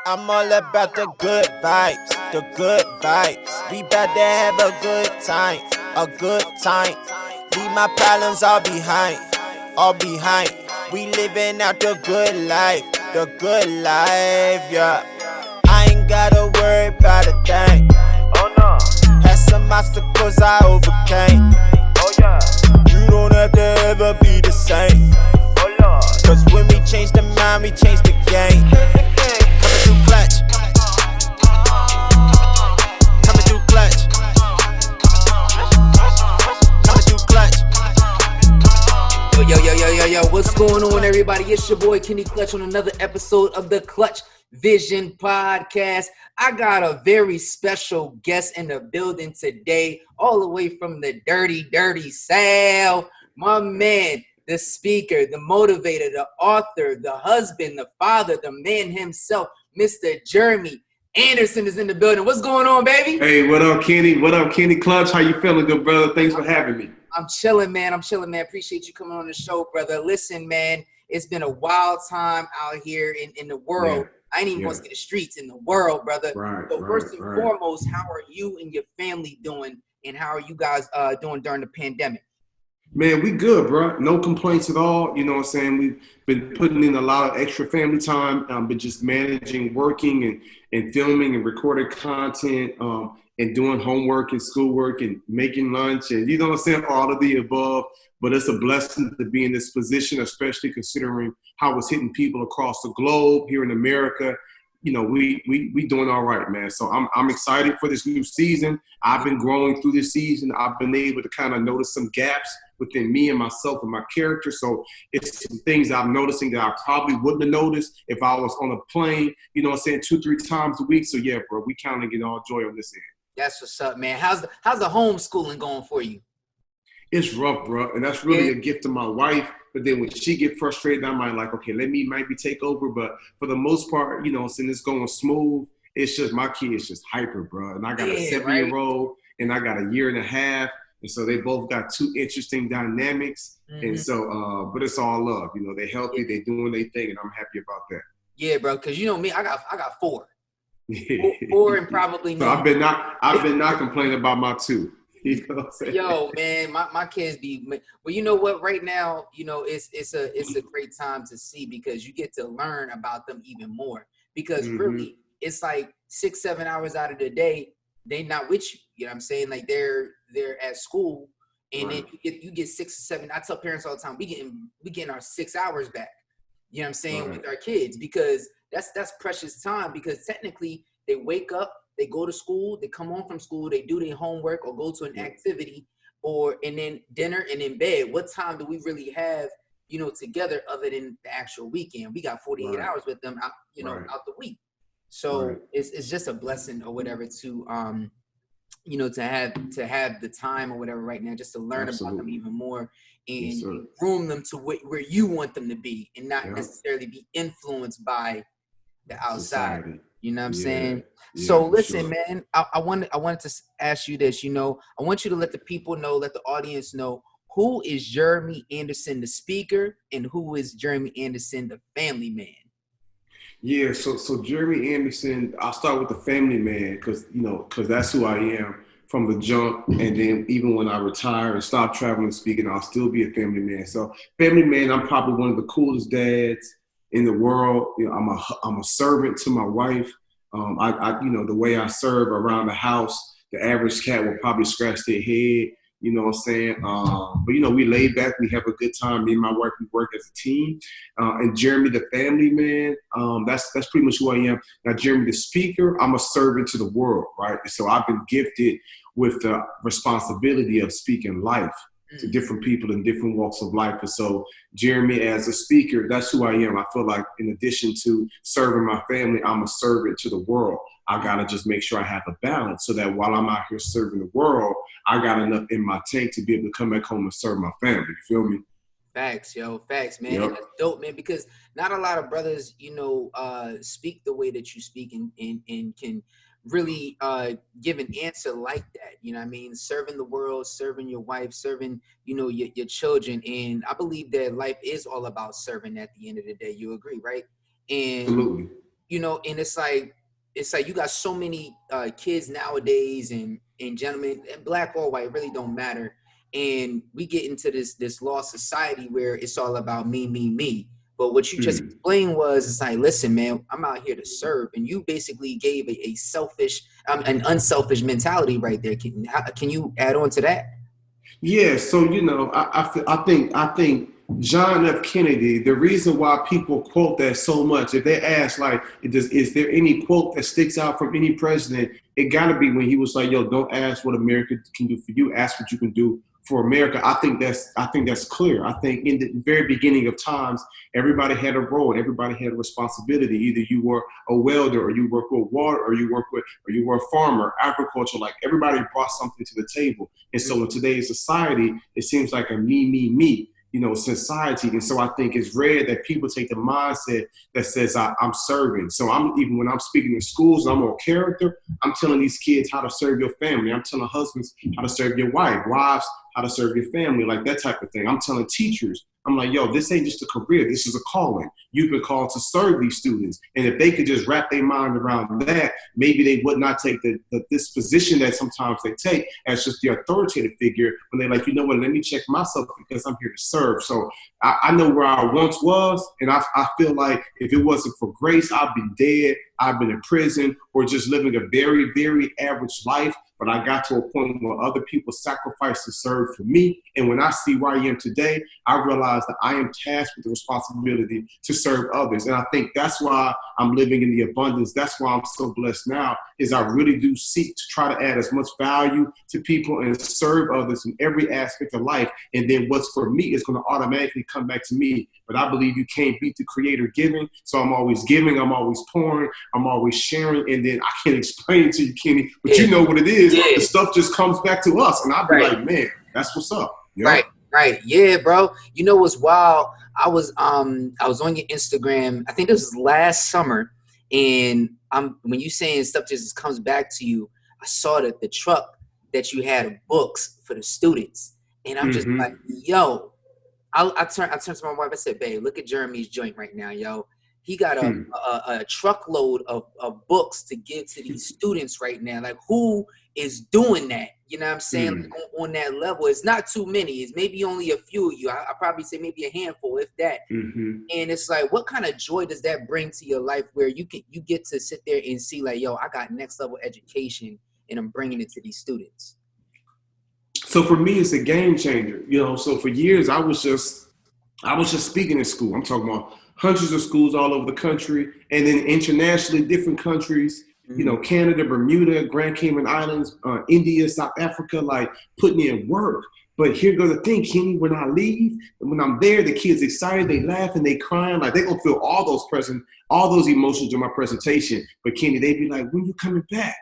I'm all about the good vibes, the good vibes. We bout to have a good time, a good time. Leave my problems all behind, all behind. We living out the good life, yeah. I ain't gotta worry about a thing. Oh no. Had some obstacles I overcame. Oh yeah. You don't have to ever be the same. Oh Lord. Cause when we change the mind, we change the game. Coming through clutch. Coming through clutch. Coming through clutch. Yo, what's going on, everybody? It's your boy Kenny Clutch on another episode of the Clutchvision podcast. I got a very special guest in the building today, all the way from the dirty South. My man, the speaker, the motivator, the author, the husband, the father, the man himself, Mr. Jeremy Anderson is in the building. What's going on, baby? Hey, what up, Kenny? What up, Kenny Clutch? How you feeling, good brother? Thanks for having me. I'm chilling, man. Appreciate you coming on the show, brother. Listen, man, it's been a wild time out here in the world. Yeah. I ain't even want to say the streets, in the world, brother. Right, So first and right. foremost, how are you and your family doing, and how are you guys doing during the pandemic? Man, we good, bro. No complaints at all. You know what I'm saying? We've been putting in a lot of extra family time, but just managing, working and filming and recording content, and doing homework and schoolwork and making lunch and, you know what I'm saying, all of the above. But it's a blessing to be in this position, especially considering how it's hitting people across the globe here in America. You know, we doing all right, man. So I'm excited for this new season. I've been growing through this season. I've been able to kind of notice some gaps within me and myself and my character. So it's some things I'm noticing that I probably wouldn't have noticed if I was on a plane, you know what I'm saying, 2-3 times a week. So yeah, bro, we kind of get all joy on this end. That's what's up, man. How's the homeschooling going for you? It's rough, bro. And that's really a gift to my wife. But then when she get frustrated, I might like, okay, let me maybe take over. But for the most part, you know, since it's going smooth, it's just my kid's just hyper, bro. And I got a 7-year-old and I got a 1.5 years. And so they both got two interesting dynamics. Mm-hmm. And so, but it's all love. You know, they healthy, they doing their thing, and I'm happy about that. Yeah, bro, because you know me, I got 4. 4 and probably so I've been not complaining about my 2. You know what I'm saying? Yo, man, my kids be. Well, you know what? Right now, you know, it's a great time to see because you get to learn about them even more. Because really, it's like 6-7 hours out of the day, they not with you. You know what I'm saying? Like they're at school, and then you get 6 or 7. I tell parents all the time, we getting our 6 hours back. You know what I'm saying, with our kids, because that's precious time. Because technically, they wake up, they go to school, they come home from school, they do their homework or go to an activity, and then dinner and in bed. What time do we really have, you know, together other than the actual weekend? We got 48 hours with them out, you know, out the week. So it's just a blessing or whatever to you know, to have the time or whatever right now just to learn about them even more and groom them to where you want them to be and not necessarily be influenced by the outside. Society. You know what I'm saying? Yeah, so listen, man, I wanted to ask you this, you know, I want you to let the people know, let the audience know, who is Jeremy Anderson, the speaker, and who is Jeremy Anderson, the family man? Yeah, so Jeremy Anderson, I'll start with the family man because that's who I am from the jump. And then even when I retire and stop traveling and speaking, I'll still be a family man. So family man, I'm probably one of the coolest dads in the world. You know, I'm a servant to my wife. I you know, the way I serve around the house, the average cat will probably scratch their head. You know what I'm saying? But, you know, we lay back. We have a good time. Me and my wife, we work as a team. And Jeremy, the family man, that's pretty much who I am. Now, Jeremy, the speaker, I'm a servant to the world, right? So I've been gifted with the responsibility of speaking life to different people in different walks of life. And so Jeremy, as a speaker, that's who I am. I feel like in addition to serving my family, I'm a servant to the world. I got to just make sure I have a balance so that while I'm out here serving the world, I got enough in my tank to be able to come back home and serve my family. You feel me? Facts, man. Yep. That's dope, man, because not a lot of brothers, you know, speak the way that you speak and can really give an answer like that. You know what I mean? Serving the world, serving your wife, serving, you know, your children. And I believe that life is all about serving at the end of the day. You agree, right? And absolutely. and it's like you got so many kids nowadays, and gentlemen, and black or white, really don't matter. And we get into this lost society where it's all about me, me, me. But what you just explained was, it's like, listen, man, I'm out here to serve, and you basically gave a selfish, an unselfish mentality right there. Can you add on to that? Yeah, so I think John F. Kennedy. The reason why people quote that so much, if they ask like, is there any quote that sticks out from any president? It got to be when he was like, "Yo, don't ask what America can do for you. Ask what you can do for America." I think that's clear. I think in the very beginning of times, everybody had a role, everybody had a responsibility. Either you were a welder, or you work with water, or you were a farmer, agriculture. Like, everybody brought something to the table. And so in today's society, it seems like a me, me, me, society. And so I think it's rare that people take the mindset that says I'm serving. So even when I'm speaking in schools, I'm on character. I'm telling these kids how to serve your family. I'm telling husbands how to serve your wives how to serve your family, like that type of thing. I'm telling teachers, I'm like, yo, this ain't just a career. This is a calling. You've been called to serve these students. And if they could just wrap their mind around that, maybe they would not take this position that sometimes they take as just the authoritative figure, when they're like, you know what, let me check myself because I'm here to serve. So I know where I once was, and I feel like if it wasn't for grace, I'd be dead. I've been in prison, or just living a very, very average life. But I got to a point where other people sacrificed to serve for me. And when I see where I am today, I realize that I am tasked with the responsibility to serve others. And I think that's why I'm living in the abundance. That's why I'm so blessed now, is I really do seek to try to add as much value to people and serve others in every aspect of life. And then what's for me is going to automatically come back to me. But I believe you can't beat the creator giving. So I'm always giving, I'm always pouring, I'm always sharing. And then I can't explain it to you, Kenny, but you know what it is. The stuff just comes back to us. And I'll be like, man, that's what's up. You know? Right. Yeah, bro. You know what's wild? I was on your Instagram, I think this was last summer. And when you saying stuff just comes back to you, I saw that the truck that you had of books for the students. And I'm just like, yo, I turned to my wife. I said, babe, look at Jeremy's joint right now, yo. He got a truckload of books to give to these students right now. Like, who is doing that? You know what I'm saying? Like, on that level, it's not too many. It's maybe only a few of you. I probably say maybe a handful, if that. And it's like, what kind of joy does that bring to your life, where you get to sit there and see like, yo, I got next level education and I'm bringing it to these students. So for me, it's a game changer. So for years I was just speaking in school. I'm talking about hundreds of schools all over the country, and then internationally, different countries, Canada, Bermuda, Grand Cayman Islands, India, South Africa, like putting in work. But here goes the thing, Kenny, when I leave, and when I'm there, the kids excited, they laugh and they crying, like they're gonna feel all those emotions in my presentation. But Kenny, they be like, when you coming back?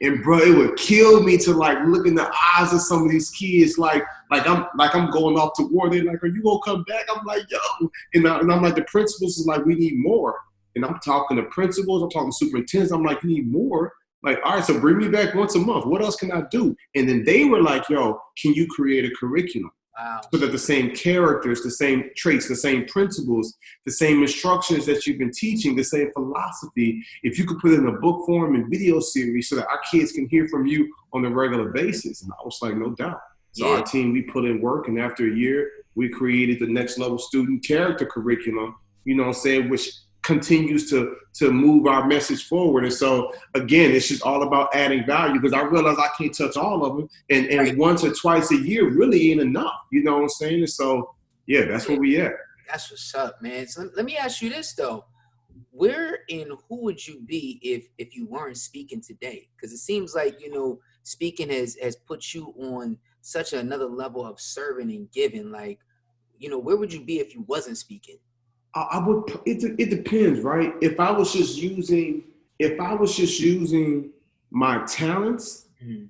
And bro, it would kill me to like look in the eyes of some of these kids, like I'm going off to war. They're like, "Are you gonna come back?" I'm like, "Yo," and I'm like, the principals is like, "We need more." And I'm talking to principals, I'm talking to superintendents. I'm like, "You need more." Like, all right, so bring me back once a month. What else can I do? And then they were like, "Yo, can you create a curriculum?" Wow. So that the same characters, the same traits, the same principles, the same instructions that you've been teaching, the same philosophy, if you could put it in a book form and video series so that our kids can hear from you on a regular basis. And I was like, no doubt. So our team, we put in work, and after a year, we created the next level student character curriculum, which continues to move our message forward. And so again, it's just all about adding value, because I realize I can't touch all of them, and once or twice a year really ain't enough. You know what I'm saying? And so yeah, that's where we at. That's what's up, man. So let me ask you this though. Where and who would you be if you weren't speaking today? Because it seems like, speaking has put you on such another level of serving and giving. Like, where would you be if you wasn't speaking? I would. It depends, right? If I was just using my talents,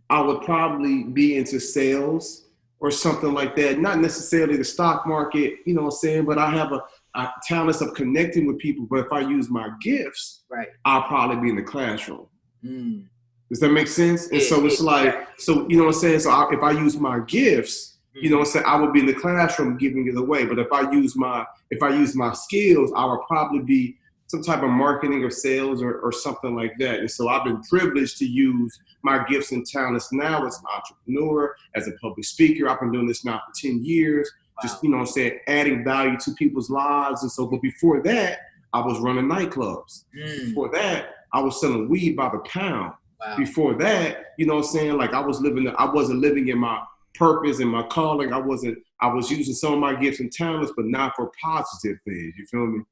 I would probably be into sales or something like that. Not necessarily the stock market, you know what I'm saying? But I have a talents of connecting with people. But if I use my gifts, I'll probably be in the classroom. Does that make sense? And so it's like, so you know what I'm saying? So if I use my gifts, you know what I'm saying, I would be in the classroom giving it away. But if I use my skills, I would probably be some type of marketing or sales or something like that. And so I've been privileged to use my gifts and talents now as an entrepreneur, as a public speaker. I've been doing this now for 10 years, just, you know what I'm saying, adding value to people's lives. And so, but before that, I was running nightclubs. Before that, I was selling weed by the pound. Wow. Before that, you know what I'm saying, like I wasn't living in my purpose and my calling. I was using some of my gifts and talents, but not for positive things. You feel me?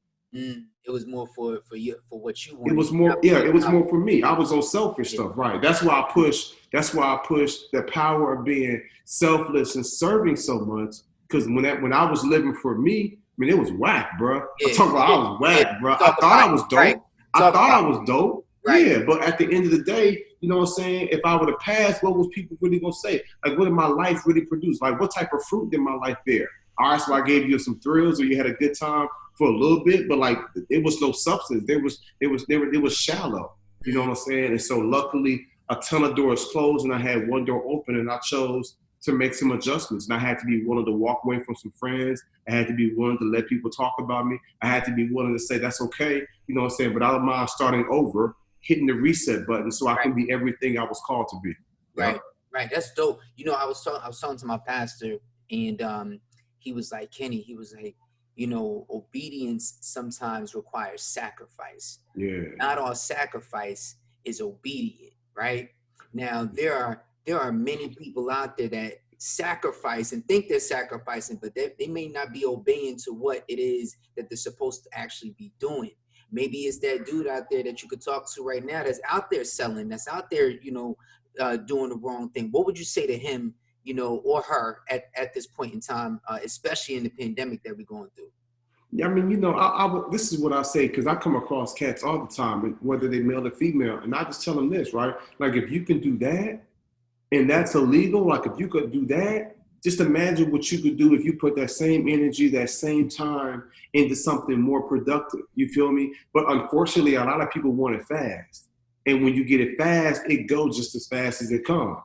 It was more for you, for what you wanted. It was more, it was more for me. I was on selfish stuff, right? That's why I push the power of being selfless and serving so much. Because when I was living for me, I mean, it was whack, bro. I'm talking about I was whack, bro. I thought I was dope. Right. I thought I was dope. Right. Yeah, but at the end of the day, you know what I'm saying? If I would have passed, what was people really gonna say? Like, what did my life really produce? Like, what type of fruit did my life bear? All right, so I gave you some thrills, or you had a good time for a little bit, but like, it was no substance. It was shallow. You know what I'm saying? And so, luckily, a ton of doors closed, and I had one door open, and I chose to make some adjustments. And I had to be willing to walk away from some friends. I had to be willing to let people talk about me. I had to be willing to say that's okay. You know what I'm saying? But I don't mind starting over, hitting the reset button so I can be everything I was called to be. Right. Right. That's dope. You know, I was talking to my pastor, and he was like, Kenny, he was like, you know, obedience sometimes requires sacrifice. Yeah. Not all sacrifice is obedient, right? Now there are many people out there that sacrifice and think they're sacrificing, but they may not be obeying to what it is that they're supposed to actually be doing. Maybe it's that dude out there that you could talk to right now that's out there selling, that's out there, you know, doing the wrong thing. What would you say to him, you know, or her at this point in time, especially in the pandemic that we're going through? Yeah, I mean, you know, this is what I say, because I come across cats all the time, whether they male or female, and I just tell them this, right? Like, if you can do that, and that's illegal, like if you could do that, just imagine what you could do if you put that same energy, that same time into something more productive. You feel me? But unfortunately, a lot of people want it fast. And when you get it fast, it goes just as fast as it comes,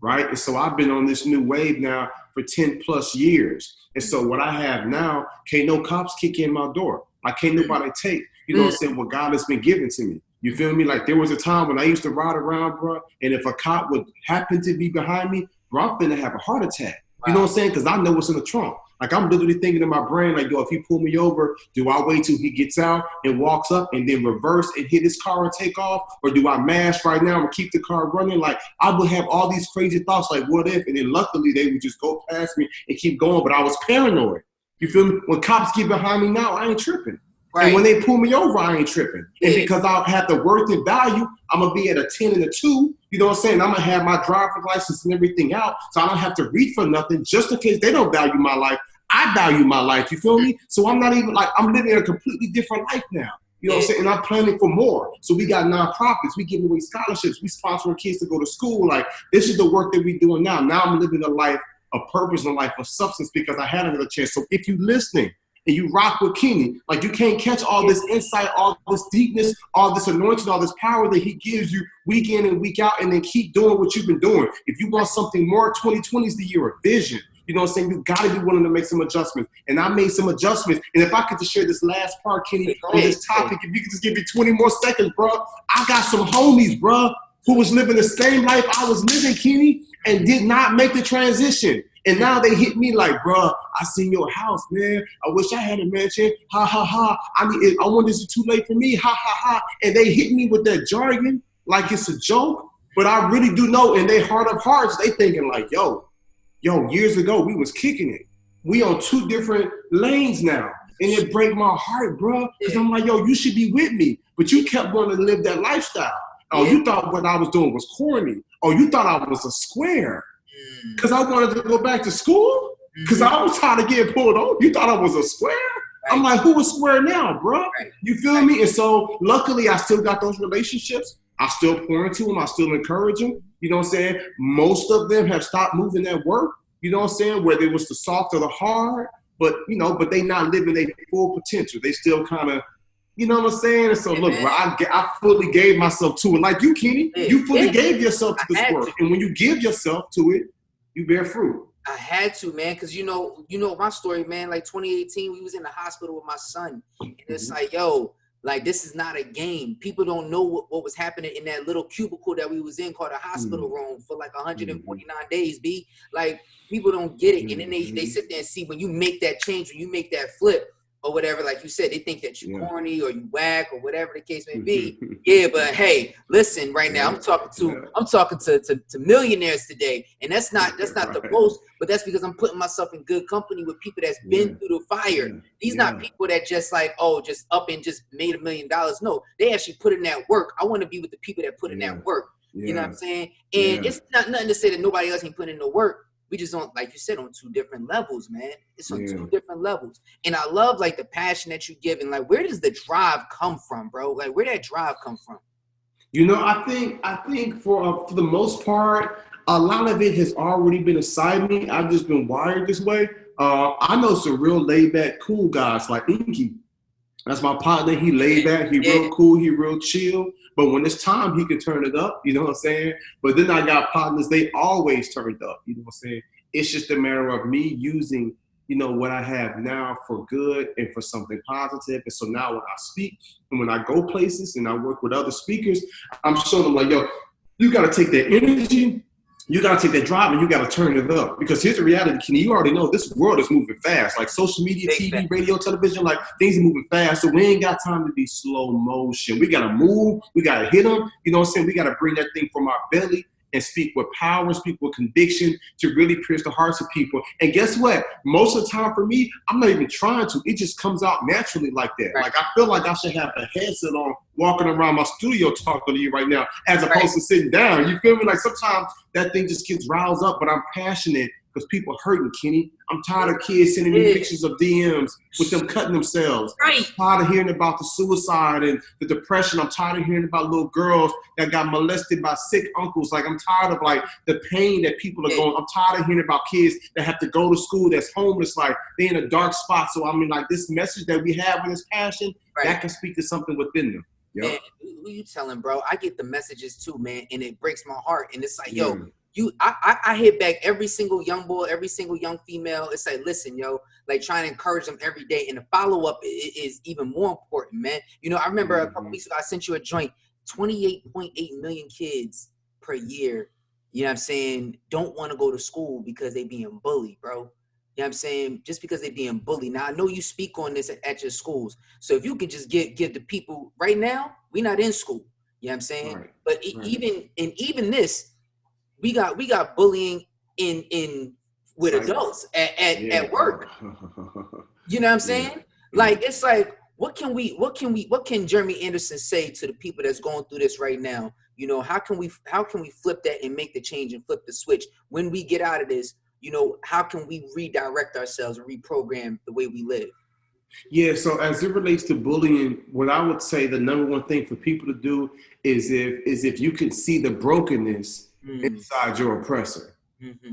right? And so I've been on this new wave now for 10 plus years. And so what I have now, can't no cops kick in my door. Like, can't nobody take, you know what I'm saying, what God has been given to me. You feel me? Like, there was a time when I used to ride around, bro, and if a cop would happen to be behind me, bro, I'm finna have a heart attack. You know what I'm saying? Because I know what's in the trunk. Like, I'm literally thinking in my brain, like, yo, if he pull me over, do I wait till he gets out and walks up and then reverse and hit his car and take off? Or do I mash right now and keep the car running? Like, I would have all these crazy thoughts, like, what if? And then luckily they would just go past me and keep going. But I was paranoid. You feel me? When cops get behind me now, I ain't tripping. Right. And when they pull me over, I ain't tripping. And because I'll have the worth and value, I'm going to be at a 10 and a 2. You know what I'm saying? I'm going to have my driver's license and everything out. So I don't have to reach for nothing just in case they don't value my life. I value my life. You feel me? So I'm not even like, I'm living a completely different life now. You know what I'm saying? And I'm planning for more. So we got nonprofits. We giving away scholarships. We sponsoring kids to go to school. Like, this is the work that we're doing now. Now I'm living a life of purpose and a life of substance because I had another chance. So if you're listening, and you rock with Kenny, like, you can't catch all this insight, all this deepness, all this anointing, all this power that he gives you week in and week out, and then keep doing what you've been doing. If you want something more, 2020 is the year of vision. You know what I'm saying? You got to be willing to make some adjustments. And I made some adjustments. And if I could just share this last part, Kenny, on this topic, if you could just give me 20 more seconds, bro. I got some homies, bro, who was living the same life I was living, Kenny, and did not make the transition. And now they hit me like, bro, I seen your house, man. I wish I had a mansion. Ha, ha, ha. I wonder, is it too late for me? Ha, ha, ha. And they hit me with that jargon like it's a joke. But I really do know in their heart of hearts, they thinking like, yo, years ago, we was kicking it. We on 2 different lanes now. And it break my heart, bro. Because I'm like, yo, you should be with me. But you kept wanting to live that lifestyle. Oh, you thought what I was doing was corny. Oh, you thought I was a square. Because I wanted to go back to school? Because I was tired of getting pulled over? You thought I was a square? Right. I'm like, who is square now, bro? Right. You feel me? And so, luckily, I still got those relationships. I still pour into them. I still encourage them. You know what I'm saying? Most of them have stopped moving that work. You know what I'm saying? Whether it was the soft or the hard. But, you know, but they not living their full potential. They still kind of, you know what I'm saying? And so, look, bro, I fully gave myself to it. Like you, Kenny, you fully gave yourself to this work. And when you give yourself to it, you bear fruit. I had to, man, because you know my story, man. Like 2018, we was in the hospital with my son. And it's like, yo, Like, this is not a game. People don't know what was happening in that little cubicle that we was in called a hospital room for like 149 days, B. Like, people don't get it. And then they sit there and see when you make that change, when you make that flip or whatever, like you said, they think that you're corny or you whack or whatever the case may be. Yeah, but hey, listen, right now I'm talking to millionaires today, and that's not the most, but that's because I'm putting myself in good company with people that's been through the fire. These not people that just like, oh, just up and just made $1 million. No, they actually put in that work. I want to be with the people that put in that work. You know what I'm saying? And it's not nothing to say that nobody else ain't putting in the work. We just don't, like you said, on 2 different levels, man. It's on 2 different levels. And I love like the passion that you give, and like, where does the drive come from, bro? Like, where that drive come from? You know, I think for the most part, a lot of it has already been assigned me. I've just been wired this way. I know some real laid back, cool guys like Inky. That's my partner. He laid back. He real cool. He real chill. But when it's time, he can turn it up. You know what I'm saying? But then I got partners. They always turned up. You know what I'm saying? It's just a matter of me using, you know, what I have now for good and for something positive. And so now when I speak and when I go places and I work with other speakers, I'm showing them like, yo, you got to take that energy. You got to take that drive and you got to turn it up. Because here's the reality, Kenny. You already know this world is moving fast. Like social media, TV, radio, television, like things are moving fast. So we ain't got time to be slow motion. We got to move. We got to hit them. You know what I'm saying? We got to bring that thing from our belly and speak with power and speak with conviction to really pierce the hearts of people. And guess what? Most of the time for me, I'm not even trying to. It just comes out naturally like that. Like I feel like I should have a headset on walking around my studio talking to you right now as opposed to sitting down. You feel me? Like sometimes that thing just gets roused up, but I'm passionate because people hurting, Kenny. I'm tired of kids sending me pictures of DMs with them cutting themselves. I'm tired of hearing about the suicide and the depression. I'm tired of hearing about little girls that got molested by sick uncles. Like I'm tired of like the pain that people are going. I'm tired of hearing about kids that have to go to school that's homeless. Like they in a dark spot. So I mean, like this message that we have in this passion, that can speak to something within them. Man, who you telling, bro? I get the messages too, man, and it breaks my heart. And it's like, yo, I hit back every single young boy, every single young female. It's like, listen, yo, like trying to encourage them every day. And the follow-up is even more important, man. You know, I remember a couple weeks ago, I sent you a joint, 28.8 million kids per year, you know what I'm saying, don't want to go to school because they being bullied, bro. You know what I'm saying? Just because they're being bullied. Now, I know you speak on this at your schools. So if you could just give the people right now, we're not in school. You know what I'm saying? But even this, we got bullying in with adults at work. You know what I'm saying? Like, it's like, what can Jeremy Anderson say to the people that's going through this right now? You know, how can we flip that and make the change and flip the switch when we get out of this? You know, how can we redirect ourselves and reprogram the way we live? Yeah, so as it relates to bullying, what I would say the number one thing for people to do is if you can see the brokenness inside your oppressor.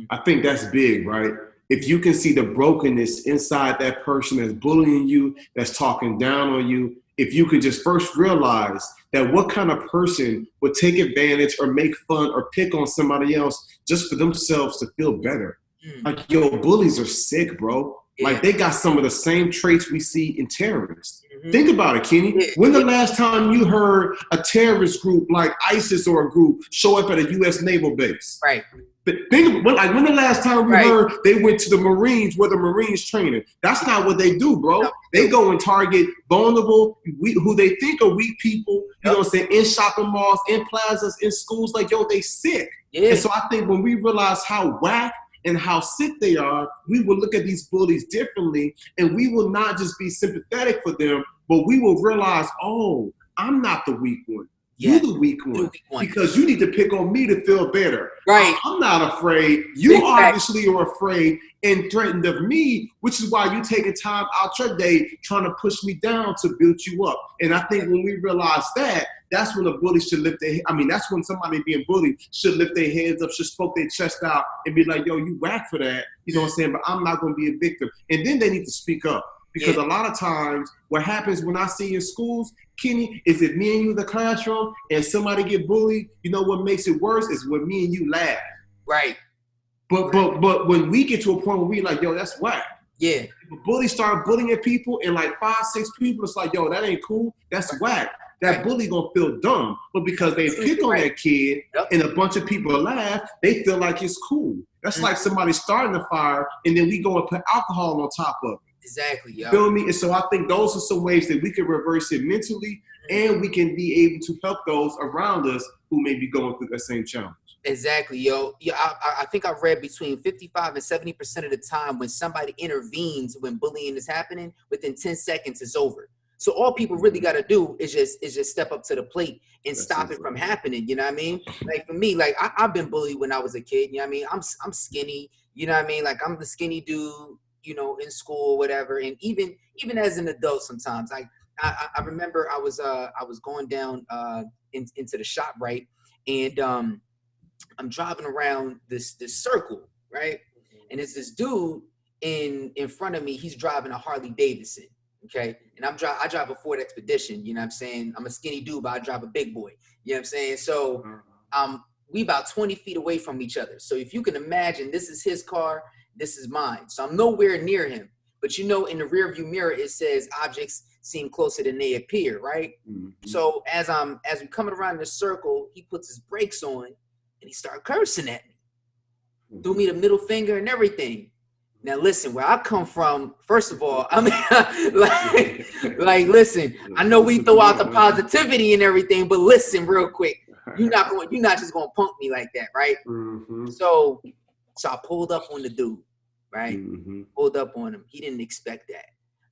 I think that's big, right? If you can see the brokenness inside that person that's bullying you, that's talking down on you, if you could just first realize that what kind of person would take advantage or make fun or pick on somebody else just for themselves to feel better. Like, yo, bullies are sick, bro. Like, they got some of the same traits we see in terrorists. Think about it, Kenny. When the last time you heard a terrorist group like ISIS or a group show up at a U.S. naval base? Right. But think about when the last time we heard they went to the Marines where the Marines training? That's not what they do, bro. They go and target vulnerable, who they think are weak people, you know what I'm saying, in shopping malls, in plazas, in schools. Like, yo, they sick. And so I think when we realize how whack and how sick they are, we will look at these bullies differently, and we will not just be sympathetic for them, but we will realize, oh, I'm not the weak one. You're the weak one. Because you need to pick on me to feel better. Right. I'm not afraid. You obviously are afraid and threatened of me, which is why you taking time out your day trying to push me down to build you up. And I think when we realize that, that's when a bully should lift their, that's when somebody being bullied should lift their heads up, should poke their chest out and be like, yo, you whack for that. You know what I'm saying? But I'm not going to be a victim. And then they need to speak up. Because a lot of times what happens when I see in schools, Kenny, is if me and you in the classroom and somebody get bullied, you know what makes it worse is when me and you laugh. Right. But when we get to a point where we like, yo, that's whack. Yeah. If a bully start bullying people and like 5, 6 people, it's like, yo, that ain't cool. That's whack. That bully gonna feel dumb. But because they pick on that kid and a bunch of people laugh, they feel like it's cool. That's like somebody starting a fire and then we go and put alcohol on top of it. Exactly, yo. Feel me? And so I think those are some ways that we can reverse it mentally, and we can be able to help those around us who may be going through that same challenge. Exactly, yo. Yeah, I think I've read between 55 and 70% of the time when somebody intervenes when bullying is happening, within 10 seconds it's over. So all people really got to do is just step up to the plate and stop it from happening. You know what I mean? Like for me, like I've been bullied when I was a kid. You know what I mean? I'm skinny. You know what I mean? Like I'm the skinny dude, you know, in school or whatever. And even as an adult, sometimes like I remember I was going down into the shop, right? And I'm driving around this circle, right? And it's this dude in front of me. He's driving a Harley Davidson. Okay. And I drive a Ford Expedition, you know what I'm saying? I'm a skinny dude, but I drive a big boy. You know what I'm saying? So we about 20 feet away from each other. So if you can imagine, this is his car, this is mine. So I'm nowhere near him. But you know, in the rear view mirror, it says objects seem closer than they appear, right? Mm-hmm. So as we coming around the circle, he puts his brakes on and he started cursing at me. Threw me the middle finger and everything. Now listen, where I come from, first of all, I mean, like listen, I know we throw out the positivity and everything, but listen real quick. You're not just gonna punk me like that, right? Mm-hmm. So I pulled up on the dude, right? Mm-hmm. Pulled up on him. He didn't expect that.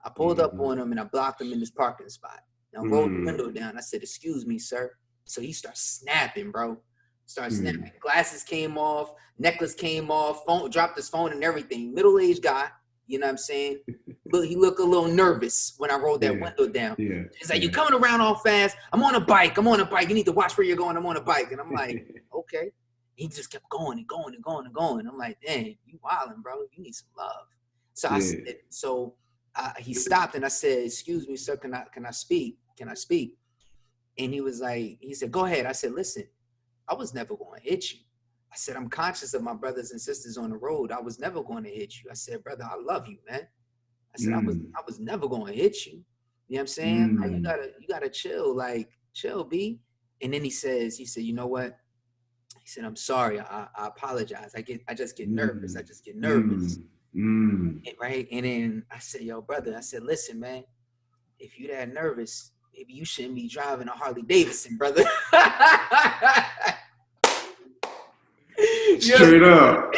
I pulled up on him and I blocked him in this parking spot. Now rolled the window down. I said, "Excuse me, sir." So he starts snapping, bro. Snapping. Glasses came off, necklace came off, phone, dropped his phone and everything. Middle-aged guy, you know what I'm saying? But he looked a little nervous when I rolled that window down. Yeah. He's like, "You coming around all fast? I'm on a bike. You need to watch where you're going. I'm on a bike." And I'm like, okay. He just kept going and going and going and going. I'm like, dang, you wilding, bro. You need some love. So I said, he stopped and I said, "Excuse me, sir, can I speak? Can I speak?" And he said, "Go ahead." I said, "Listen, I was never going to hit you." I said, "I'm conscious of my brothers and sisters on the road. I was never going to hit you." I said, "Brother, I love you, man." I said, I was never going to hit you. You know what I'm saying? Like, you gotta chill, like chill, B. And then he said, "You know what?" He said, "I'm sorry. I apologize. I just get nervous. Right? And then I said, "Yo, brother," I said, "Listen, man, if you that nervous, maybe you shouldn't be driving a Harley Davidson, brother." Straight up.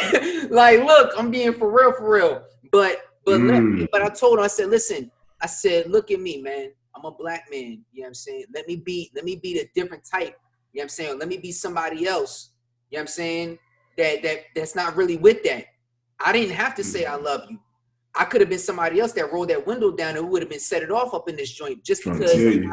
Like, look, I'm being for real. But I told him, I said, "Listen," I said, "Look at me, man. I'm a black man. You know what I'm saying? Let me be the different type. You know what I'm saying? Let me be somebody else. You know what I'm saying? That's not really with that. I didn't have to say I love you. I could have been somebody else that rolled that window down and would have been set it off up in this joint just because of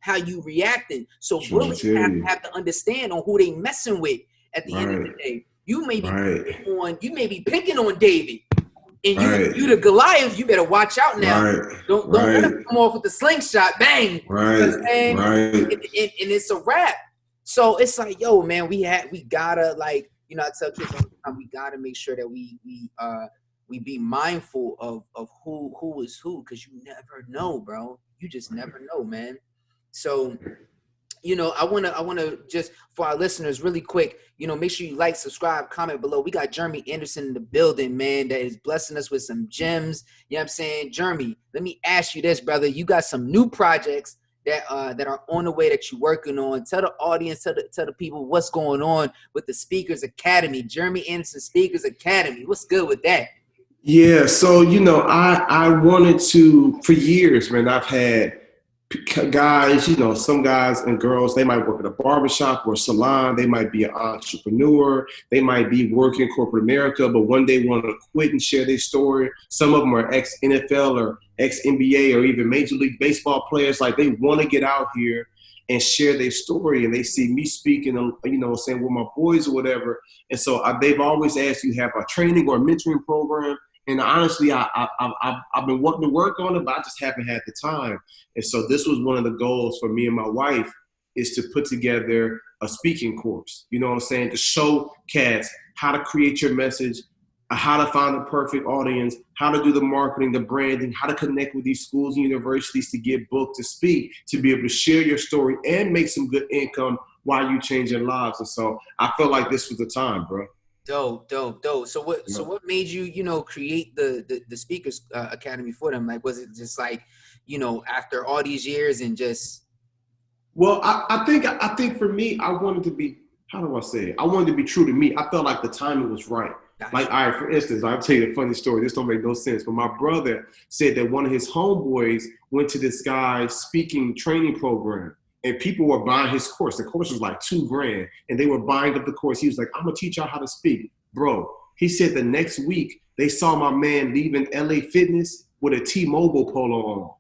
how you reacting. So bullies have to understand on who they messing with at the end of the day. You may be picking on David. And you the Goliath, you better watch out now. Don't let him come off with the slingshot, bang. And it's a wrap. So it's like, yo, man, we gotta, like, you know, I tell kids all the time, we gotta make sure that we be mindful of who is who, because you never know, bro. You just never know, man. So, you know, I wanna just, for our listeners, really quick, you know, make sure you like, subscribe, comment below. We got Jeremy Anderson in the building, man, that is blessing us with some gems. You know what I'm saying? Jeremy, let me ask you this, brother. You got some new projects that are on the way that you're working on. Tell the audience, tell the people what's going on with the Speakers Academy, Jeremy Anderson Speakers Academy. What's good with that? Yeah, so, you know, I wanted to, for years, man, I've had guys, you know, some guys and girls, they might work at a barbershop or a salon. They might be an entrepreneur. They might be working corporate America, but one day want to quit and share their story. Some of them are ex-NFL or ex-NBA or even Major League Baseball players. Like, they want to get out here and share their story, and they see me speaking, you know, saying with my boys or whatever. And so they've always asked, you have a training or a mentoring program? And honestly, I've been wanting to work on it, but I just haven't had the time. And so this was one of the goals for me and my wife, is to put together a speaking course, you know what I'm saying, to show cats how to create your message, how to find the perfect audience, how to do the marketing, the branding, how to connect with these schools and universities to get booked to speak, to be able to share your story and make some good income while you change your lives. And so I felt like this was the time, bro. Dope. So what made you, create the speakers academy for them? Like, was it just like, after all these years and just? Well, I think for me, I wanted to be, how do I say it? I wanted to be true to me. I felt like the timing was right. Gotcha. Like, all right, for instance, I'll tell you a funny story. This don't make no sense, but my brother said that one of his homeboys went to this guy's speaking training program, and people were buying his course. The course was like $2,000, and they were buying up the course. He was like, I'm gonna teach y'all how to speak. Bro, he said the next week they saw my man leaving LA Fitness with a T-Mobile polo on.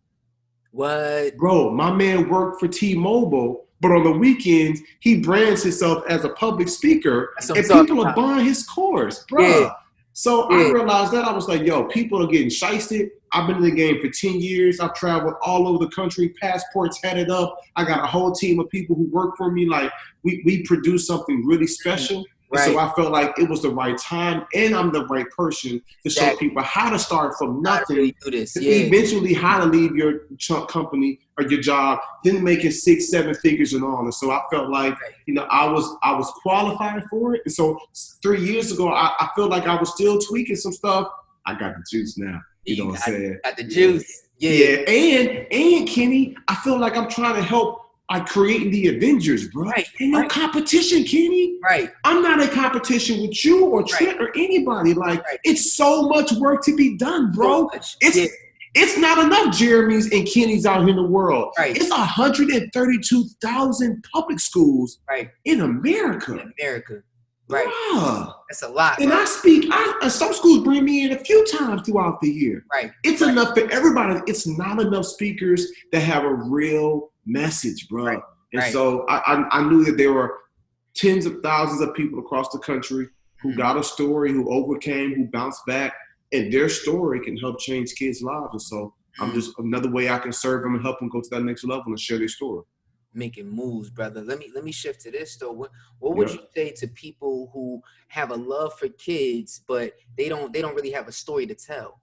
What? Bro, my man worked for T-Mobile, but on the weekends, he brands himself as a public speaker, and people are buying his course, bro. Yeah. So I realized that. I was like, yo, people are getting shysted. I've been in the game for 10 years. I've traveled all over the country, passports headed up. I got a whole team of people who work for me. Like, we produce something really special. Right. So I felt like it was the right time, and I'm the right person to show people how to start from nothing, really do this. To eventually how to leave your company or your job, then making 6-7 figures and all. And so I felt like, I was qualified for it. And so 3 years ago, I felt like I was still tweaking some stuff. I got the juice now. You know what I'm saying? Got the juice. Yeah. And Kenny, I feel like I'm trying to help. Creating the Avengers, bro. Right. Ain't no competition, Kenny. Right. I'm not in competition with you or Trent or anybody. Like, it's so much work to be done, bro. It's not enough Jeremys and Kennys out here in the world. Right. It's 132,000 public schools in America. Right. Bruh. That's a lot. And bro. Some schools bring me in a few times throughout the year. Right. It's enough for everybody. It's not enough speakers that have a real message, bro. Right. And so I knew that there were tens of thousands of people across the country who got a story, who overcame, who bounced back, and their story can help change kids' lives. And so I'm just another way I can serve them and help them go to that next level and share their story. Making moves, brother. Let me shift to this though. What would you say to people who have a love for kids, but they don't really have a story to tell?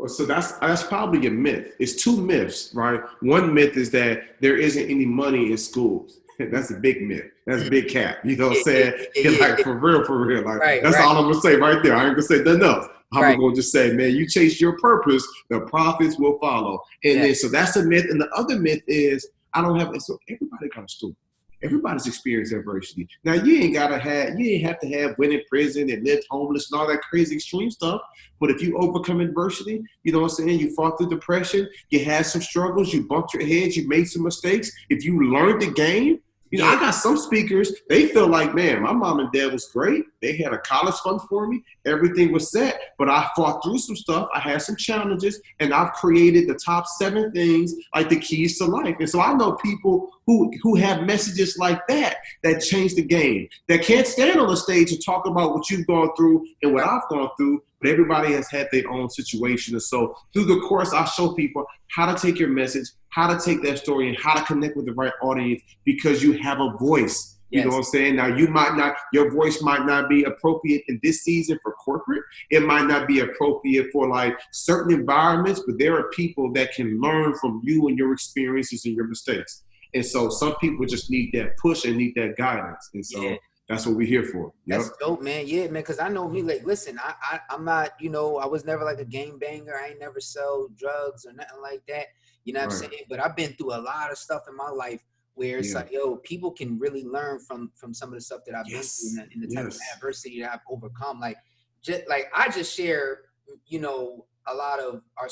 So that's probably a myth. It's two myths, right? One myth is that there isn't any money in schools. That's a big myth. That's a big cap. You know what I'm saying? Like, for real. Like, that's all I'm going to say right there. I ain't going to say nothing else. I'm going to just say, man, you chase your purpose, the profits will follow. And then, so that's a myth. And the other myth is, so everybody got a story. Everybody's experienced adversity. Now, you ain't have to have went in prison and lived homeless and all that crazy extreme stuff. But if you overcome adversity, you know what I'm saying? You fought through depression, you had some struggles, you bumped your heads, you made some mistakes. If you learned the game, I got some speakers, they feel like, man, my mom and dad was great. They had a college fund for me. Everything was set, but I fought through some stuff. I had some challenges, and I've created the top 7 things, like the keys to life. And so I know people who have messages like that change the game, that can't stand on the stage and talk about what you've gone through and what I've gone through, but everybody has had their own situation. And so through the course, I show people how to take your message, how to take that story, and how to connect with the right audience, because you have a voice. You know what I'm saying? Now, your voice might not be appropriate in this season for corporate. It might not be appropriate for like certain environments, but there are people that can learn from you and your experiences and your mistakes. And so some people just need that push and need that guidance. And so that's what we're here for. Yep. That's dope, man. Yeah, man. Because I know me, like, listen, I'm not, I was never like a gang banger. I ain't never sell drugs or nothing like that. You know what I'm saying? But I've been through a lot of stuff in my life where it's like, people can really learn from some of the stuff that I've been through and the type of adversity that I've overcome. Like I just share, a lot of our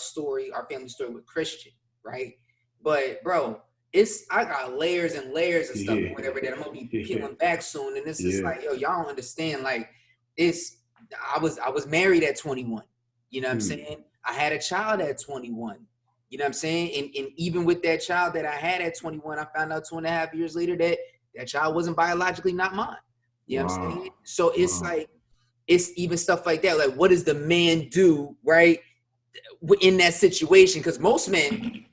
family story with Christian, right? But bro, I got layers and layers of stuff or whatever that I'm gonna be peeling back soon. And this is like, y'all don't understand. Like, I was married at 21. You know what I'm saying? I had a child at 21. You know what I'm saying? And even with that child that I had at 21, I found out 2.5 years later that child wasn't biologically not mine. You know what I'm saying? So it's like, it's even stuff like that. Like, what does the man do, right, in that situation? Because most men,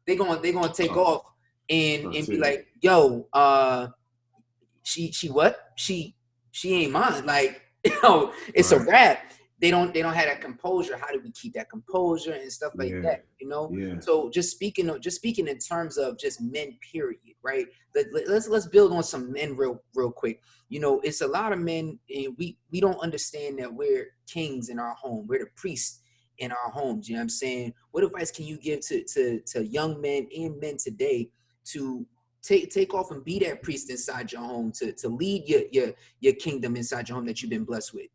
they're gonna take off and be like, yo, she what? She ain't mine. Like, it's a wrap. They don't have that composure. How do we keep that composure and stuff like that? Yeah. So just speaking in terms of just men, period, right? Let's build on some men real quick. It's a lot of men, and we don't understand that we're kings in our home. We're the priests in our homes. You know what I'm saying? What advice can you give to young men and men today to take off and be that priest inside your home, to lead your kingdom inside your home that you've been blessed with?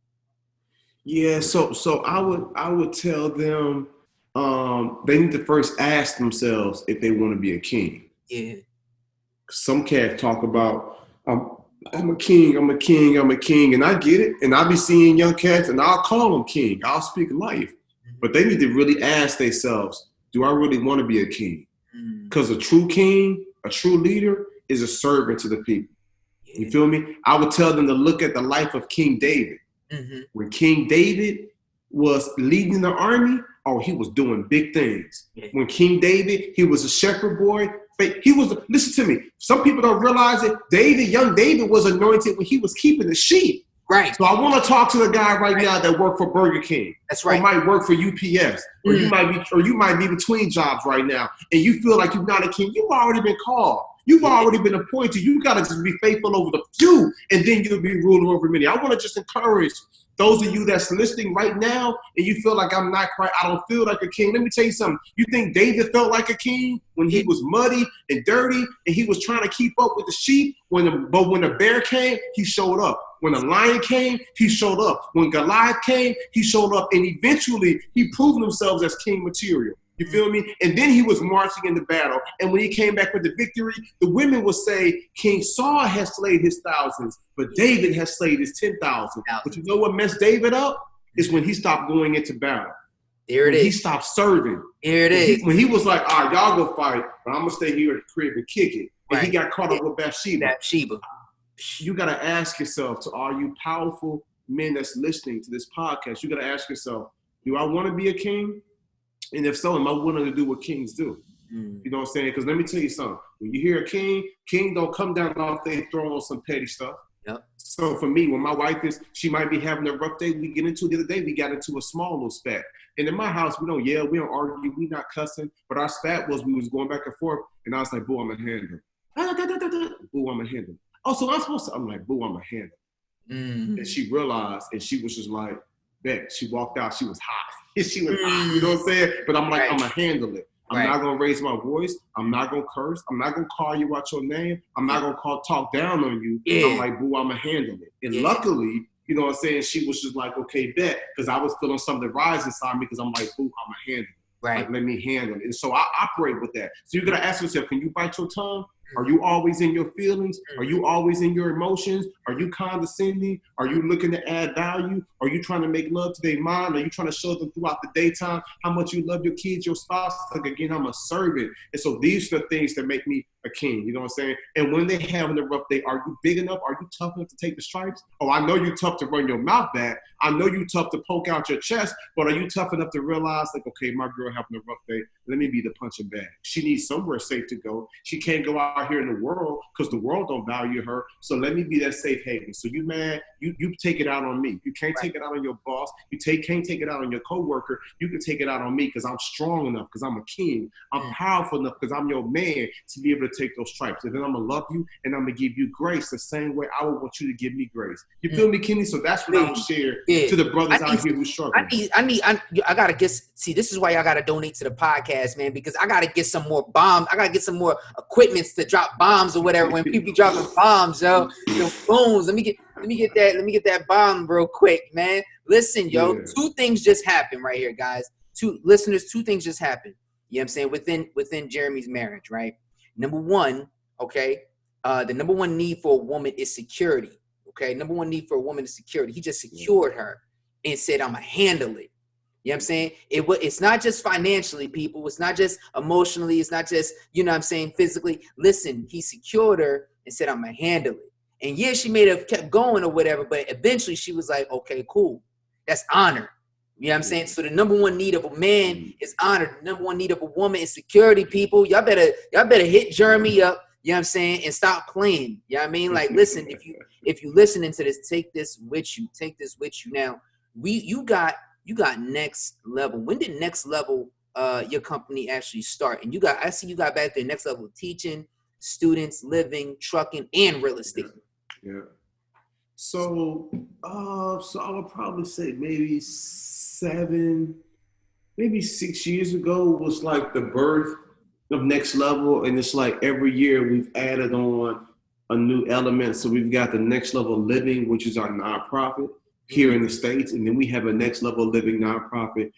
Yeah, so I would tell them they need to first ask themselves if they want to be a king. Yeah. Some cats talk about I'm a king, and I get it. And I be seeing young cats, and I'll call them king. I'll speak life, but they need to really ask themselves, do I really want to be a king? Because a true king, a true leader, is a servant to the people. You feel me? I would tell them to look at the life of King David. When King David was leading the army, he was doing big things. When King David, he was a shepherd boy. Listen to me. Some people don't realize it. Young David was anointed when he was keeping the sheep. Right. So I want to talk to the guy right now that work for Burger King. That's right. Or might work for UPS. Or you might be between jobs right now, and you feel like you're not a king. You've already been called. You've already been appointed. You got to just be faithful over the few, and then you'll be ruling over many. I want to just encourage those of you that's listening right now, and you feel like I don't feel like a king. Let me tell you something. You think David felt like a king when he was muddy and dirty, and he was trying to keep up with the sheep? But when the bear came, he showed up. When the lion came, he showed up. When Goliath came, he showed up. And eventually, he proved himself as king material. You feel me? And then he was marching into battle. And when he came back with the victory, the women would say, King Saul has slayed his thousands, but David has slayed his 10,000. But you know what messed David up? Is when he stopped going into battle. There it is. He stopped serving. Here it is. When he was like, all right, y'all go fight, but I'm going to stay here at the crib and kick it. And he got caught up with Bathsheba. You got to ask yourself, to all you powerful men that's listening to this podcast, you got to ask yourself, do I want to be a king? And if so, am I willing to do what kings do? You know what I'm saying? Because let me tell you something. When you hear a king don't come down off their throne on some petty stuff. Yep. So for me, when my wife she might be having a rough day. We get into the other day, we got into a small little spat. And in my house, we don't yell, we don't argue, we not cussing. But our spat was we was going back and forth. And I was like, boo, I'm going to handle it. Boo, I'm going to handle it. Oh, so I'm supposed to? I'm like, boo, I'm going to handle it. And she realized, and she was just like, bet. She walked out, she was hot. She was hot, you know what I'm saying? But I'm like, I'm going to handle it. I'm not going to raise my voice. I'm not going to curse. I'm not going to call you out your name. I'm not going to talk down on you. I'm like, boo, I'm going to handle it. And luckily, you know what I'm saying, she was just like, okay, bet. Because I was feeling something rise inside me because I'm like, boo, I'm going to handle it. Like, let me handle it. And so I operate with that. So you got to ask yourself, can you bite your tongue? Are you always in your feelings? Are you always in your emotions? Are you condescending? Are you looking to add value? Are you trying to make love to their mind? Are you trying to show them throughout the daytime how much you love your kids, your spouse? Like, again, I'm a servant. And so these are the things that make me a king. You know what I'm saying? And when they're having a rough day, are you big enough? Are you tough enough to take the stripes? Oh, I know you're tough to run your mouth back. I know you're tough to poke out your chest, but are you tough enough to realize, like, okay, my girl having a rough day, let me be the punching bag. She needs somewhere safe to go. She can't go out here in the world because the world don't value her. So let me be that safe haven. So you mad, you take it out on me. You can't take it out on your boss. You can't take it out on your coworker. You can take it out on me because I'm strong enough, because I'm a king. I'm powerful enough because I'm your man to be able to take those stripes. And then I'm going to love you and I'm going to give you grace the same way I would want you to give me grace. You feel me, Kenny? So that's what I would share to the brothers out here who struggle. I got to get, see, this is why y'all got to donate to the podcast, man, because I got to get some more bombs. I got to get some more equipments to drop bombs or whatever. When people dropping bombs, yo, booms. Let me get that bomb real quick, man. Listen, yo, two things just happened right here, guys. Two things just happened. You know what I'm saying? Within Jeremy's marriage, right? Number one, okay, the number one need for a woman is security. Okay, number one need for a woman is security. He just secured her and said, I'm gonna handle it. You know what I'm saying? It's not just financially, people. It's not just emotionally. It's not just, you know what I'm saying, physically. Listen, he secured her and said, I'm going to handle it. And yeah, she may have kept going or whatever, but eventually she was like, okay, cool. That's honor. You know what I'm saying? So the number one need of a man is honor. The number one need of a woman is security, people. Y'all better hit Jeremy up. You know what I'm saying? And stop playing. You know what I mean? Like, listen, if you listening to this, take this with you. Take this with you. Now, you got Next Level. When did Next Level your company actually start? And I see you got back there Next Level teaching students, living, trucking, and real estate. Yeah. So I would probably say maybe 6 years ago was like the birth of Next Level, and it's like every year we've added on a new element. So we've got the Next Level Living, which is our nonprofit here in the States, and then we have a Next Level Living nonprofit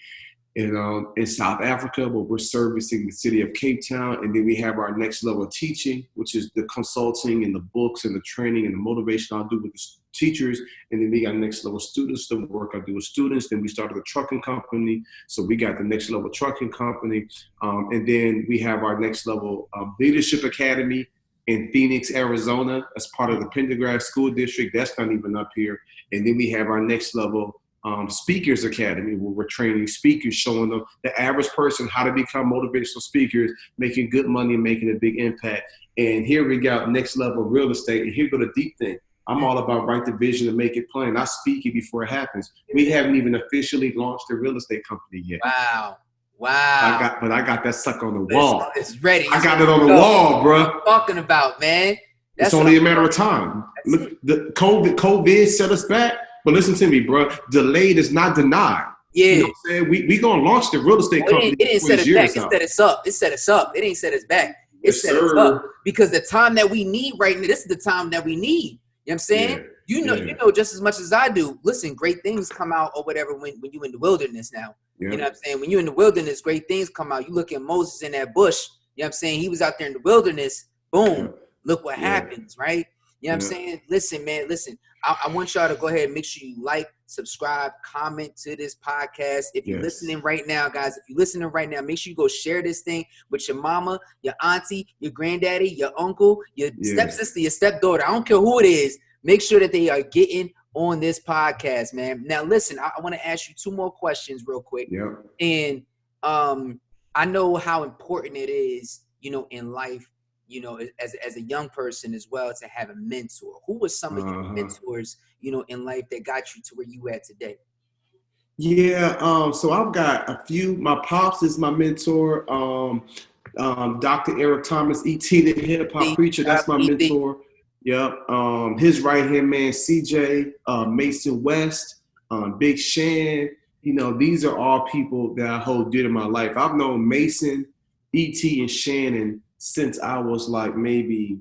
in South Africa, where we're servicing the city of Cape Town. And then we have our Next Level Teaching, which is the consulting and the books and the training and the motivation I'll do with the teachers. And then we got Next Level Students, the work I do with students. Then we started a trucking company. So we got the Next Level Trucking Company. And then we have our Next Level Leadership Academy in Phoenix, Arizona, as part of the Pendergrass School District. That's not even up here. And then we have our Next Level Speakers Academy, where we're training speakers, showing them the average person how to become motivational speakers, making good money and making a big impact. And here we got Next Level Real Estate. And here go the deep thing. I'm all about write the vision and make it plain. I speak it before it happens. We haven't even officially launched a real estate company yet. Wow. I got that sucker on the wall. It's ready. I got it on the wall, bro. What I'm talking about, man. It's only a matter of time. Look, the COVID set us back. But listen to me, bro. Delayed is not denied. Yeah. You know what I'm saying? We going to launch the real estate company. It didn't set us back. It set us up. It set us up. It ain't set us back. It set us up. Because the time that we need right now, this is the time that we need. You know what I'm saying? Yeah. You know just as much as I do. Listen, great things come out or whatever when you in the wilderness now. Yeah. You know what I'm saying? When you're in the wilderness, great things come out. You look at Moses in that bush. You know what I'm saying? He was out there in the wilderness. Boom. Yeah. Look what happens, right? You know what I'm saying? Listen, man, listen. I want y'all to go ahead and make sure you like, subscribe, comment to this podcast. If you're listening right now, guys, make sure you go share this thing with your mama, your auntie, your granddaddy, your uncle, your stepsister, your stepdaughter. I don't care who it is. Make sure that they are getting on this podcast, man. Now, listen, I want to ask you 2 more questions real quick. Yeah. And I know how important it is, in life, as a young person as well, to have a mentor. Who were some of your mentors, in life that got you to where you at today? Yeah, so I've got a few. My pops is my mentor. Dr. Eric Thomas, E.T. the hip hop preacher, that's my mentor. Yep. His right hand man, CJ, Mason West, Big Shan. These are all people that I hold dear to my life. I've known Mason, E.T. and Shannon since I was like maybe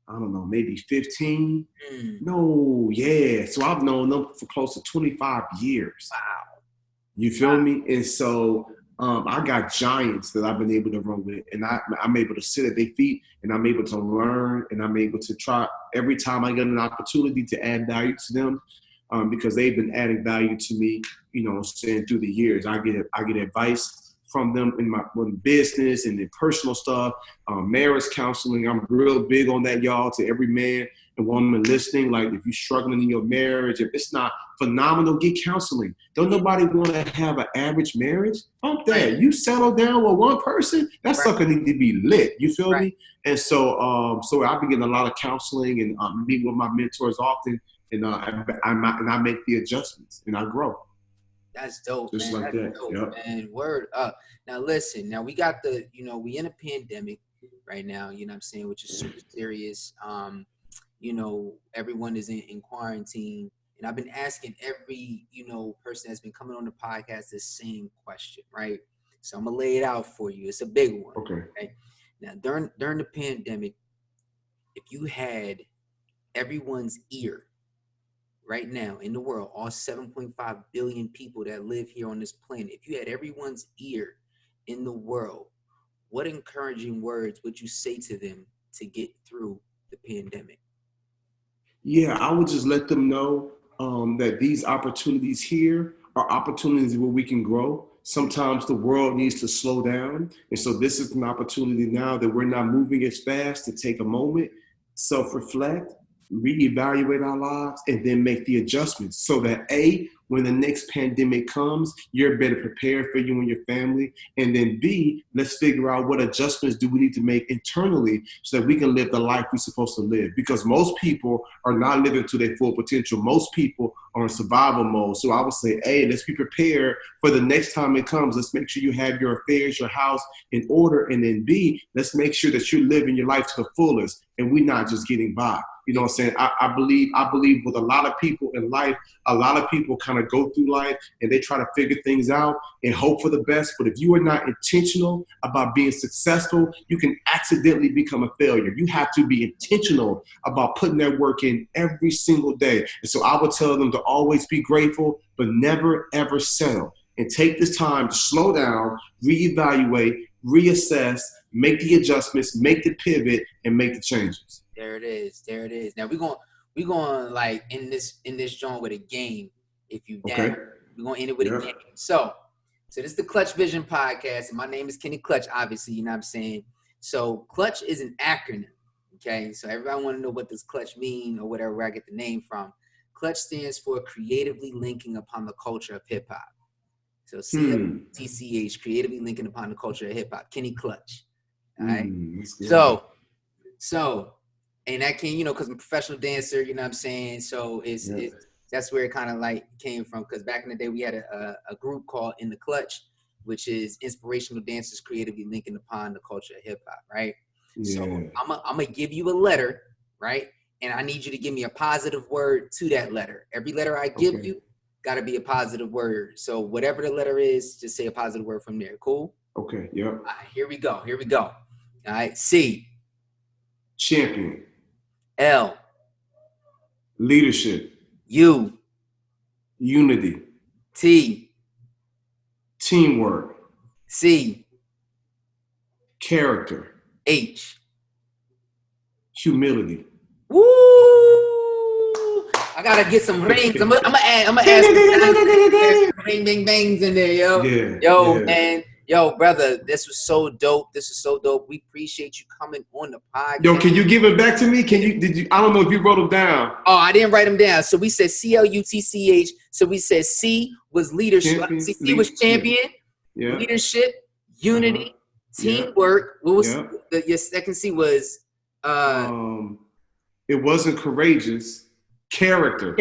15. No, yeah. So I've known them for close to 25 years. Wow. You feel me? And so I got giants that I've been able to run with, and I'm able to sit at their feet, and I'm able to learn, and I'm able to try every time I get an opportunity to add value to them, because they've been adding value to me, saying through the years. I get advice from them in my business and in personal stuff, marriage counseling. I'm real big on that, y'all, to every man and woman listening. Like, if you're struggling in your marriage, if it's not phenomenal, get counseling. Don't nobody want to have an average marriage. Bump that. You settle down with one person, that sucker need to be lit. You feel me? And so I've been getting a lot of counseling and meet with my mentors often, and I make the adjustments and I grow. That's dope, just man. Like That's that. Dope, yep. Man. Word up. Now listen, we got we in a pandemic right now, what I'm saying, which is super serious. Everyone is in quarantine, and I've been asking every, person that's been coming on the podcast the same question, right? So I'm gonna lay it out for you. It's a big one. Okay. Now during the pandemic, if you had everyone's ear right now in the world, all 7.5 billion people that live here on this planet, if you had everyone's ear in the world, what encouraging words would you say to them to get through the pandemic? Yeah, I would just let them know that these opportunities here are opportunities where we can grow. Sometimes the world needs to slow down. And so this is an opportunity now that we're not moving as fast, to take a moment, self-reflect, reevaluate our lives, and then make the adjustments so that A, when the next pandemic comes, you're better prepared for you and your family. And then B, let's figure out what adjustments do we need to make internally so that we can live the life we're supposed to live. Because most people are not living to their full potential. Most people are in survival mode. So I would say, hey, let's be prepared for the next time it comes. Let's make sure you have your affairs, your house in order. And then B, let's make sure that you're living your life to the fullest and we're not just getting by. You know what I'm saying? I believe with a lot of people in life, a lot of people kind of go through life and they try to figure things out and hope for the best. But if you are not intentional about being successful, you can accidentally become a failure. You have to be intentional about putting that work in every single day. And so I would tell them to always be grateful, but never, ever settle. And take this time to slow down, reevaluate, reassess, make the adjustments, make the pivot, and make the changes. There it is. There it is. Now we're going like in this joint with a game. If you down, Okay. we're gonna end it with a game. So this is the Clutchvision podcast, and my name is Kenny Clutch. Obviously, you know what I'm saying. So Clutch is an acronym. Okay. So everybody want to know what does Clutch mean or whatever, where I get the name from. Clutch stands for creatively linking upon the culture of hip hop. So CLTCH, creatively linking upon the culture of hip hop. Kenny Clutch. All right. So. And that came, because I'm a professional dancer, you know what I'm saying? So that's where it kind of like came from. Because back in the day, we had a group called In the Clutch, which is inspirational dancers creatively linking upon the culture of hip hop, right? Yeah. So I'm going to give you a letter, right? And I need you to give me a positive word to that letter. Every letter I give you got to be a positive word. So whatever the letter is, just say a positive word from there. Cool? Okay, yep. All right, here we go. All right, C. Champion. L. Leadership. U. Unity. T. Teamwork. C. Character. H. Humility. Woo! I gotta get some rings. I'm gonna add some ring ding bangs in there, yo. Man. Yo, brother, this was so dope. We appreciate you coming on the podcast. Yo, can you give it back to me? I don't know if you wrote them down. Oh, I didn't write them down. So we said CLUTCH. So we said C was leadership. C was champion, leadership, unity, teamwork. What was your second C was? It wasn't courageous. Character.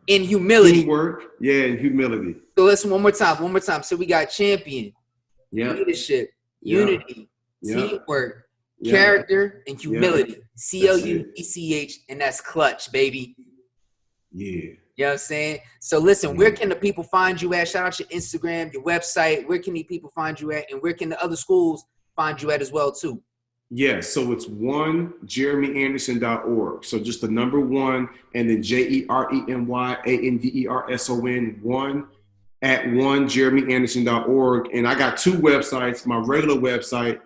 And humility. Teamwork, and humility. So listen one more time. So we got champion, leadership, unity, teamwork, character, and humility. CLUTCH, and that's Clutch, baby. Yeah. You know what I'm saying? So listen, where can the people find you at? Shout out your Instagram, your website. Where can the people find you at? And where can the other schools find you at as well, too? Yeah, so it's jeremyanderson.org. So just the number 1 and then JEREMYANDERSON 1 at 1jeremyanderson.org. And I got 2 websites. My regular website,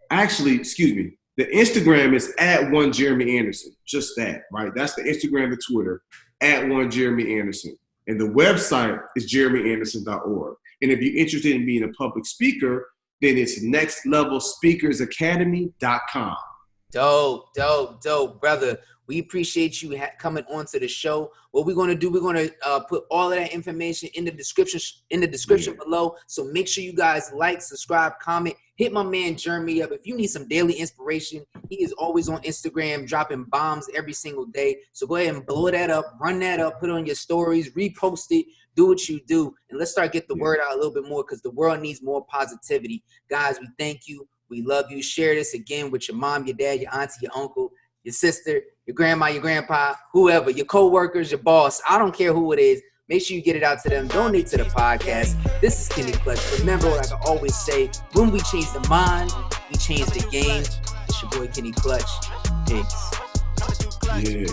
the Instagram is at 1jeremyanderson. Just that, right? That's the Instagram and Twitter, at 1jeremyanderson. And the website is jeremyanderson.org. And if you're interested in being a public speaker, then it's nextlevelspeakersacademy.com. Dope, brother. We appreciate you coming onto the show. What we're going to do, we're going to put all of that information in the description below. So make sure you guys like, subscribe, comment, hit my man Jeremy up. If you need some daily inspiration, he is always on Instagram dropping bombs every single day. So go ahead and blow that up, run that up, put it on your stories, repost it, do what you do. And let's start get the word out a little bit more because the world needs more positivity. Guys, we thank you. We love you. Share this again with your mom, your dad, your auntie, your uncle, your sister, your grandma, your grandpa, whoever, your co-workers, your boss. I don't care who it is. Make sure you get it out to them. Donate to the podcast. This is Kenny Clutch. Remember what I can always say, when we change the mind, we change the game. It's your boy Kenny Clutch. Peace. Yeah.